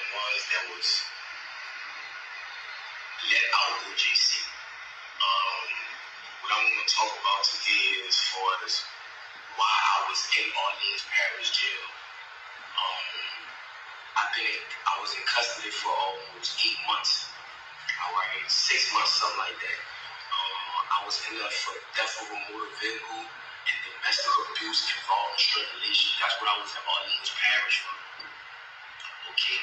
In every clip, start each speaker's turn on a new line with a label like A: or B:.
A: the ones that was let out of OJC. What I want to talk about today as far as why I was in Orleans Parish Jail. I was in custody for almost 8 months. All right, 6 months, something like that. I was in there for theft of a motor vehicle and domestic abuse involving strangulation. That's what I was in Orleans Parish for. Okay,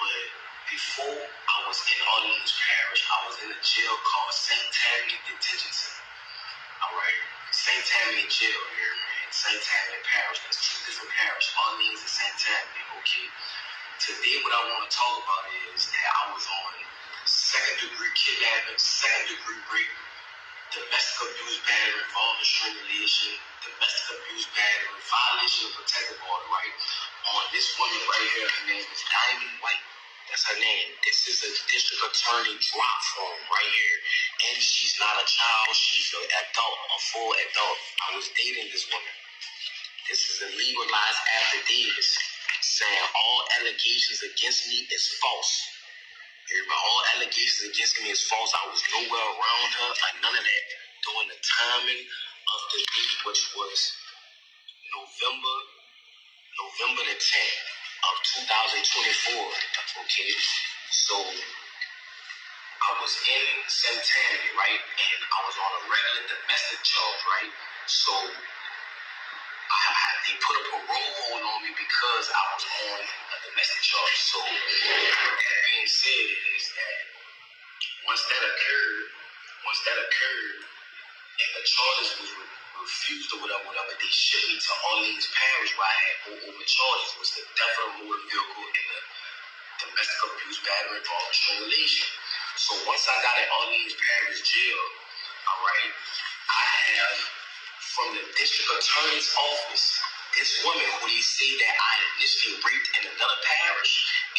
A: but before I was in Orleans Parish, I was in a jail called St. Tammany Detention Center. All right, St. Tammany Jail here, man. St. Tammany Parish. That's two different parishes, Orleans and St. Tammany. Okay. Today, what I want to talk about is that I was on second-degree kidnapping, second-degree rape, domestic abuse battery involving strangulation, domestic abuse battery, violation of protective order, right? On this woman right here, her name is Diamond White. That's her name. This is a district attorney drop form right here. And she's not a child, she's an adult, a full adult. I was dating this woman. This is a legalized affidavit saying all allegations against me is false. All allegations against me is false. I was nowhere around her or none of that during the timing of the date, which was November the 10th of 2024. Okay, so I was in St. Tammany, right, and I was on a regular domestic charge, right, so they put a parole hold on me because I was on a domestic charge. So that being said is that once that occurred, and the charges was refused or whatever, they shipped me to Orleans Parish where I had over charges, was the theft of a motor vehicle and the domestic abuse battery involving strangulation. So once I got in Orleans Parish Jail, all right, I have from the district attorney's office, this woman who they say that I initially raped in another parish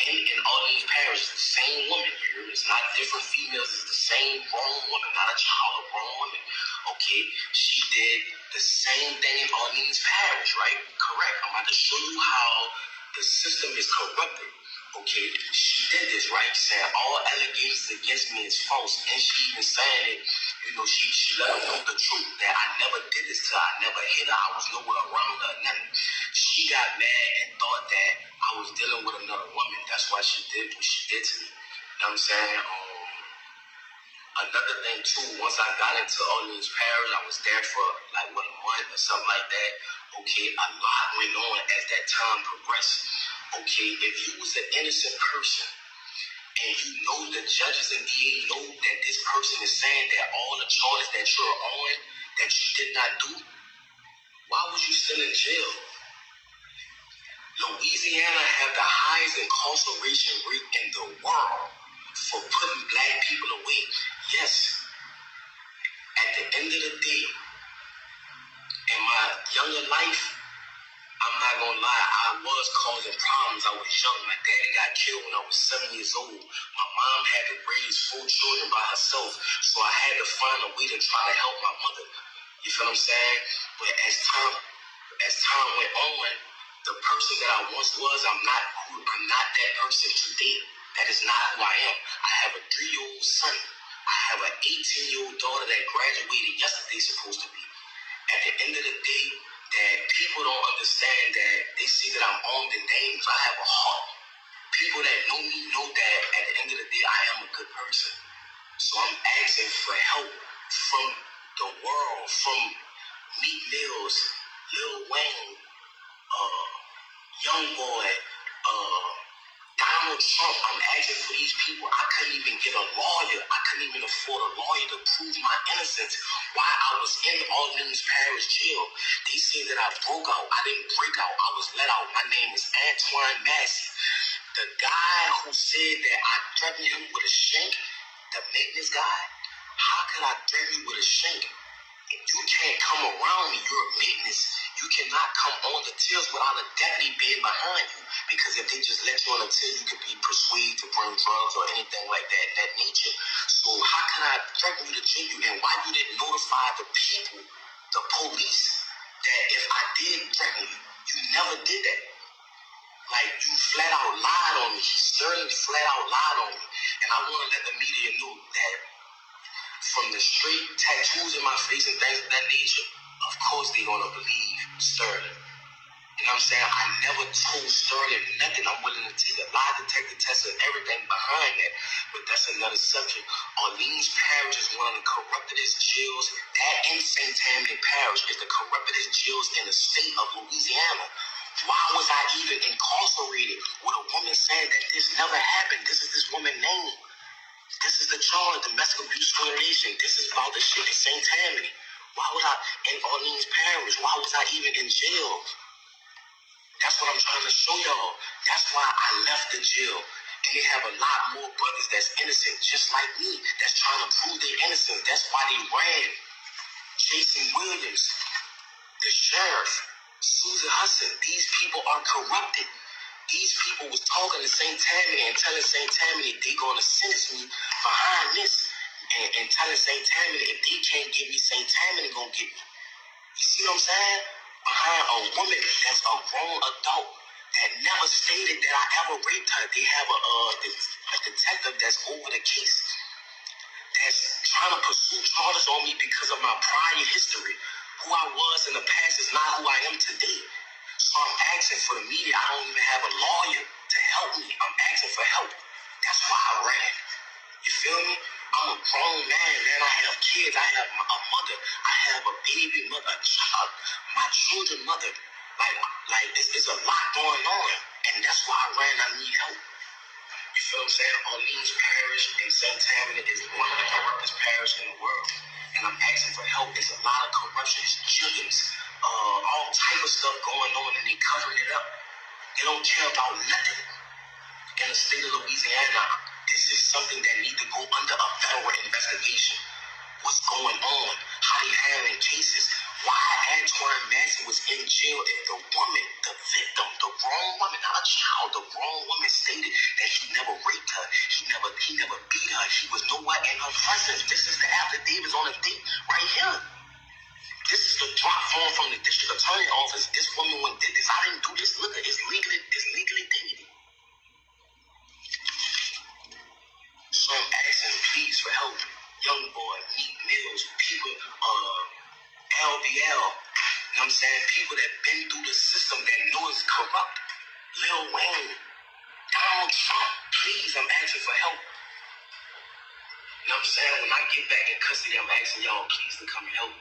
A: and in Orleans Parish, the same woman here. It's not different females, it's the same grown woman, not a child, a grown woman. Okay, she did the same thing in Orleans Parish, right? Correct. I'm about to show you how the system is corrupted. Okay, she did this, right? Saying all allegations against me is false, and she even saying it. She let her know the truth that I never did this to her. I never hit her. I was nowhere around her. Nothing. She got mad and thought that I was dealing with another woman. That's why she did what she did to me. You know what I'm saying? Another thing too, once I got into Orleans Parish, I was there for a month or something like that. Okay, a lot went on as that time progressed. Okay, if you was an innocent person and you know the judges and DA know that this person is saying that all the charges that you're on that you did not do, why was you still in jail? Louisiana have the highest incarceration rate in the world for putting black people away. Yes, at the end of the day, in my younger life, I'm not gonna lie, I was causing problems. I was young. My daddy got killed when I was 7 years old. My mom had to raise 4 children by herself, so I had to find a way to try to help my mother. You feel what I'm saying? But as time went on, the person that I once was, I'm not that person today. That is not who I am. I have a 3-year-old son. I have an 18-year-old daughter that graduated yesterday, supposed to be. At the end of the day, that people don't understand that they see that I'm armed and dangerous. I have a heart. People that know me know that at the end of the day, I am a good person. So I'm asking for help from the world, from Meek Mills, Lil Wayne, Young Boy, Donald Trump. I'm asking for these people. I couldn't even get a lawyer. I couldn't even afford a lawyer to prove my innocence while I was in Orleans Parish Jail. They say that I broke out. I didn't break out. I was let out. My name is Antoine Massey. The guy who said that I threatened him with a shank, the maintenance guy, how could I threaten you with a shank? If you can't come around me, you're a maintenance. You cannot come on the tills without a deputy being behind you. Because if they just let you on the till, you could be persuaded to bring drugs or anything like that nature. So how can I threaten you to jail you? And why you didn't notify the people, the police, that if I did threaten you, you never did that. Like, you flat out lied on me. Sterling flat out lied on me. And I want to let the media know that from the straight tattoos in my face and things of that nature, of course they're going to believe Sterling. You know what I'm saying? I never told Sterling nothing. I'm willing to take a lie detector test and everything behind that. But that's another subject. Orleans Parish is one of the corruptedest jails. That and St. Tammany Parish is the corruptedest jails in the state of Louisiana. Why was I even incarcerated with a woman saying that this never happened? This is this woman's name. This is the charge, domestic abuse discrimination. This is about the shit in St. Tammany. Why was I in Orleans Parish? Why was I even in jail? That's what I'm trying to show y'all. That's why I left the jail. And they have a lot more brothers that's innocent, just like me, that's trying to prove their innocence. That's why they ran. Jason Williams, the sheriff, Susan Hudson, these people are corrupted. These people was talking to St. Tammany and telling St. Tammany they gonna sentence me behind this. And telling St. Tammany if they can't get me, St. Tammany gonna get me. You see what I'm saying? Behind a woman that's a grown adult that never stated that I ever raped her. They have a detective that's over the case that's trying to pursue charges on me because of my prior history. Who I was in the past is not who I am today. So I'm asking for the media. I don't even have a lawyer to help me. I'm asking for help. That's why I ran. You feel me? I'm a grown man. I have kids. I have a mother. I have a baby mother, a child, my children mother. Like it's a lot going on. And that's why I ran. I need help. You feel what I'm saying? Orleans Parish in St. Tammany is one of the corruptest parish in the world. And I'm asking for help. There's a lot of corruption, killings, all type of stuff going on, and they covering it up. They don't care about nothing in the state of Louisiana. This is something that needs to go under a federal investigation. What's going on? How they handling cases? Why Antoine Massey was in jail if the woman, the victim, the grown woman, not a child, the grown woman stated that he never raped her. He never beat her. He was nowhere in her presence. This is the affidavits on the date right here. This is the drop form from the district attorney office. This woman did this. I didn't do this. Look, it's legally dated. So I'm asking please for help. Young boy, Meek Mills, people, LBL, you know what I'm saying? People that been through the system that know it's corrupt. Lil Wayne, Donald Trump, please, I'm asking for help. You know what I'm saying? When I get back in custody, I'm asking y'all please to come and help.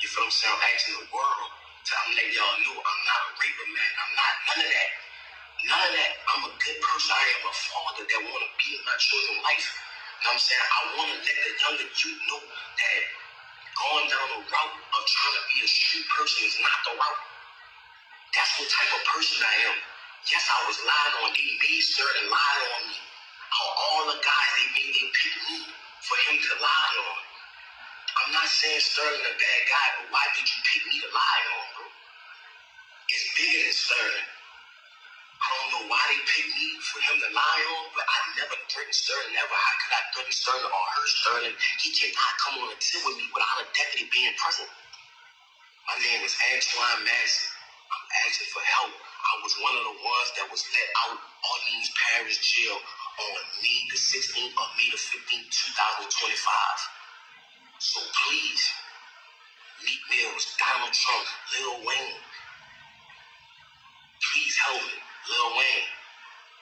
A: You feel what I'm saying? I'm asking the world to letting y'all know I'm not a raper, man. I'm not none of that. None of that. I'm a good person. I am a father that want to be in my children's life. You know what I'm saying? I want to let the younger youth know that going down the route of trying to be a street person is not the route. That's what type of person I am. Yes, I was lied on. They made certain lie on me. All the guys they picked me for him to lie on. I'm not saying Sterling a bad guy, but why did you pick me to lie on, bro? It's bigger than Sterling. I don't know why they picked me for him to lie on, but I never threatened Sterling ever. How could I threaten Sterling or hurt Sterling? He cannot come on a tip with me without a deputy being present. My name is Antoine Massey. I'm asking for help. I was one of the ones that was let out Orleans Parish Jail on May the 16th or May the 15th, 2025. So please, Meek Mills, Donald Trump, Lil Wayne, please help me. Lil Wayne,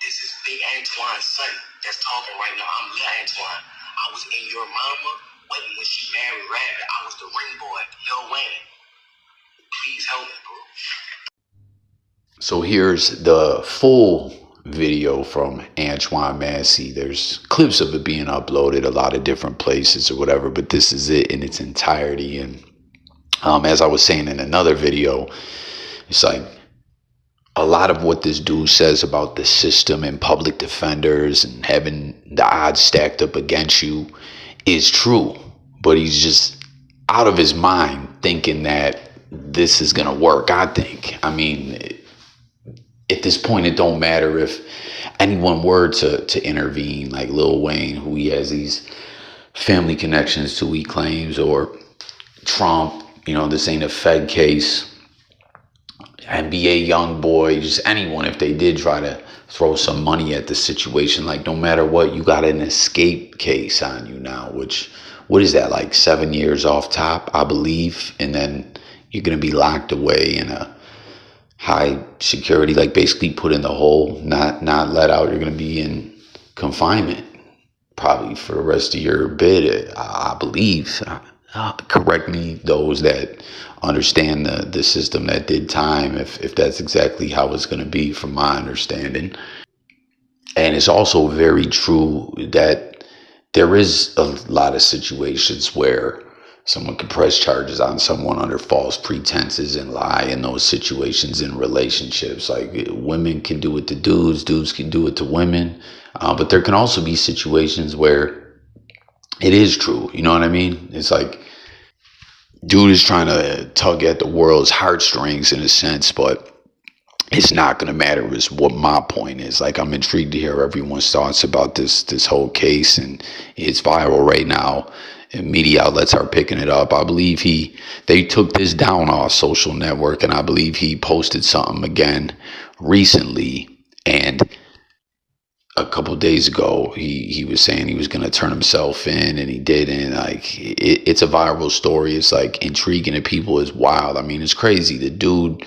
A: this is Big Antoine's son that's talking right now. I'm Lil Antoine. I was in your mama wedding when she married Rabbit. I was the ring boy, Lil Wayne. Please help me, bro.
B: So here's the full video from Antoine Massey. There's clips of it being uploaded a lot of different places or whatever, but this is it in its entirety. And as I was saying in another video, it's like a lot of what this dude says about the system and public defenders and having the odds stacked up against you is true, but he's just out of his mind thinking that this is gonna work. I mean, at this point, it don't matter if anyone were to intervene, like Lil Wayne, who he has these family connections to, he claims, or Trump. You know, this ain't a Fed case. NBA young boy, just anyone, if they did try to throw some money at the situation, like no matter what, you got an escape case on you now, which, what is that, like 7 years off top, I believe, and then you're going to be locked away in a high security, like basically put in the hole, not let out. You're going to be in confinement probably for the rest of your bid, I believe. Correct me, those that understand the system that did time, if that's exactly how it's going to be from my understanding. And it's also very true that there is a lot of situations where someone can press charges on someone under false pretenses and lie in those situations in relationships. Like women can do it to dudes, dudes can do it to women. But there can also be situations where it is true. You know what I mean? It's like dude is trying to tug at the world's heartstrings in a sense, but it's not going to matter is what my point is. Like, I'm intrigued to hear everyone's thoughts about this whole case, and it's viral right now, and media outlets are picking it up. I believe they took this down off social network, and I believe he posted something again recently, and a couple of days ago he was saying he was going to turn himself in, and he didn't. Like, it's a viral story. It's like intriguing to people. Is wild. I mean, it's crazy. The dude,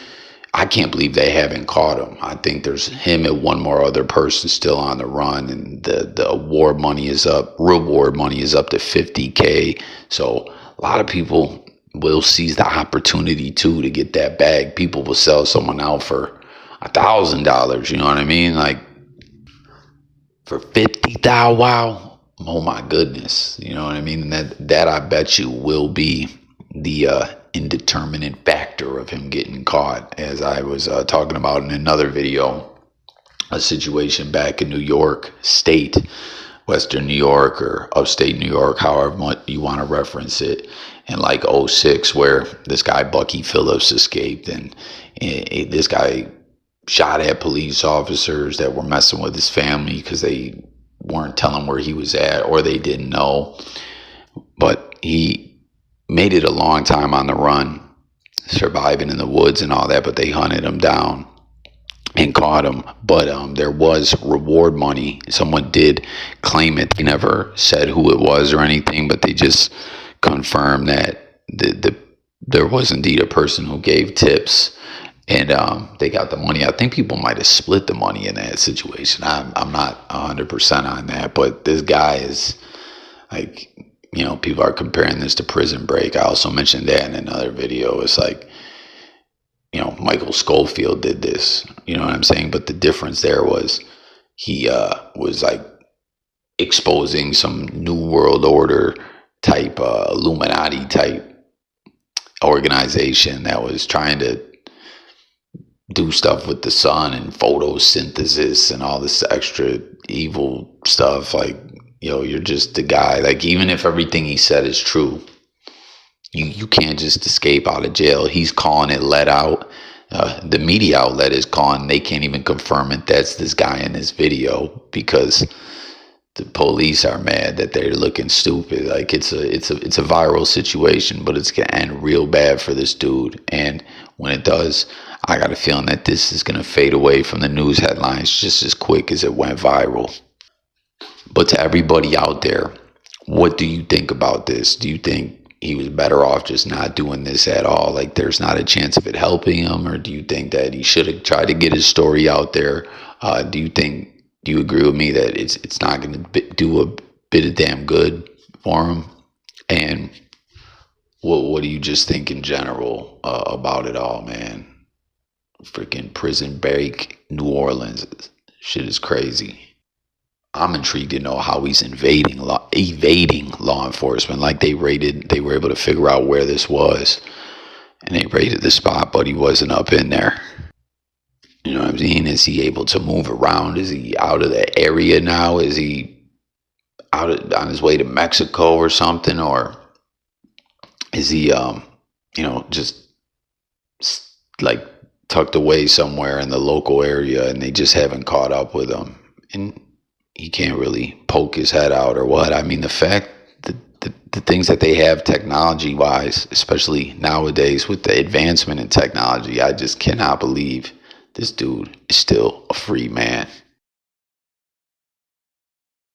B: I can't believe they haven't caught him. I think there's him and one more other person still on the run, and the award money is up. Reward money is up to $50K. So a lot of people will seize the opportunity too to get that bag. People will sell someone out for $1,000. You know what I mean? Like, for 50,000, wow. Oh my goodness. You know what I mean? And that I bet you will be the indeterminate factor of him getting caught. As I was talking about in another video, a situation back in New York State, Western New York or upstate New York, however you want to reference it, in like '06, where this guy Bucky Phillips escaped, and this guy shot at police officers that were messing with his family because they weren't telling where he was at, or they didn't know. But he made it a long time on the run, surviving in the woods and all that, but they hunted him down and caught him. But there was reward money. Someone did claim it. They never said who it was or anything, but they just confirmed that there was indeed a person who gave tips, and they got the money. I think people might have split the money in that situation. I'm not 100% on that, but this guy is like, you know, people are comparing this to Prison Break. I also mentioned that in another video. It's like, you know, Michael Scofield did this, you know what I'm saying? But the difference there was he was like exposing some New World Order type, Illuminati type organization that was trying to do stuff with the sun and photosynthesis and all this extra evil stuff. Like, yo, you're just the guy. Like, even if everything he said is true, you can't just escape out of jail. He's calling it let out. The media outlet is calling. They can't even confirm it. That's this guy in this video, because the police are mad that they're looking stupid. Like, it's a viral situation, but it's gonna end real bad for this dude. And when it does, I got a feeling that this is gonna fade away from the news headlines just as quick as it went viral. But to everybody out there, what do you think about this? Do you think he was better off just not doing this at all? Like, there's not a chance of it helping him? Or do you think that he should have tried to get his story out there? Do you agree with me that it's not going to do a bit of damn good for him? And what do you just think in general about it all, man? Freaking Prison Break, New Orleans, shit is crazy. I'm intrigued to know how he's evading law enforcement. Like, they were able to figure out where this was, and they raided the spot, but he wasn't up in there. You know what I mean? Is he able to move around? Is he out of the area now? Is he on his way to Mexico or something? Or is he, just like tucked away somewhere in the local area, and they just haven't caught up with him? And he can't really poke his head out or what? I mean, the the things that they have technology wise, especially nowadays with the advancement in technology, I just cannot believe this dude is still a free man.